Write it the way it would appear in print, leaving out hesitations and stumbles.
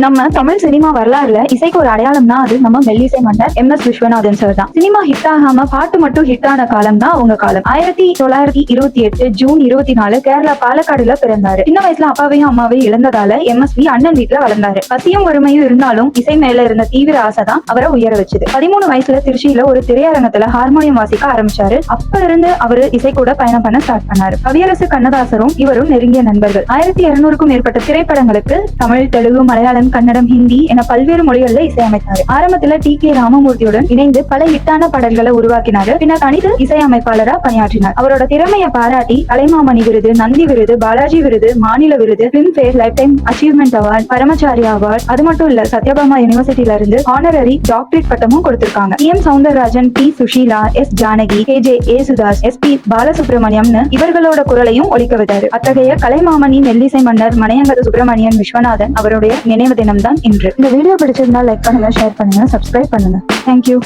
நம்ம தமிழ் சினிமா வரலாறுல இசைக்கு ஒரு அடையாளம்னா அது நம்ம மெல்லிசை மன்னர் MS விஸ்வநாதன் சார் தான். சினிமா ஹிட் ஆகாம பாட்டு மட்டும் ஹிட் ஆன காலம் தான் அவங்க காலம். 1928 ஜூன் 24 கேரளா பாலக்காடுல பிறந்தாரு. சின்ன வயசுல அப்பாவையும் அம்மாவையும் இழந்ததால MSV அண்ணன் வீட்டுல வளர்ந்தாரு. பசியும் வறுமையும் இருந்தாலும் இசை மேல இருந்த தீவிர ஆசை தான் அவரை உயர வச்சுது. 13 வயசுல திருச்சியில ஒரு திரையரங்கத்துல ஹார்மோனியம் வாசிக்க ஆரம்பிச்சாரு. அப்ப இருந்து அவரு இசை கூட பயணம் பண்ண ஸ்டார்ட் பண்ணாரு. கவியரசு கண்ணதாசரும் இவரும் நெருங்கிய நண்பர்கள். 1200க்கும் மேற்பட்ட திரைப்படங்களுக்கு தமிழ், தெலுங்கு, மலையாளம், கன்னடம், ஹிந்தி என பல்வேறு மொழிகள்ல இசையமைத்தாரு. ஆரம்பத்துல TK ராமமூர்த்தியுடன் இணைந்து பல ஹிட்டான பாடல்களை உருவாக்கினாரு. பின்னர் தனித்து இசையமைப்பாளரா பணியாற்றினார். அவரோட திறமையை பாராட்டி கலைமாமணி விருது, நந்தி விருது, பாலாஜி விருது, மாநில விருது, Filmfare lifetime achievement award, பரமச்சாரி அவார்ட், அது மட்டும் இல்ல சத்யபாமா யூனிவர்சிட்டியில இருந்து ஹானரரி டாக்டரேட் பட்டமும் கொடுத்திருக்காங்க. TM Soundararajan, P Sushila, S Janaki, KJ Yesudas, SP பாலசுப்ரமணியம்னு இவர்களோட குரலையும் ஒலிக்க விட்டாரு. அத்தகைய கலைமாமணி மெல்லிசை மன்னர் மனையங்கர சுப்பிரமணியன் விஸ்வநாதன் அவருடைய நினைவு தினம் தான் இன்று. இந்த வீடியோ பிடிச்சிருந்தா லைக் பண்ணுங்க, ஷேர் பண்ணுங்க, சப்ஸ்கிரைப் பண்ணுங்க. தேங்க்யூ.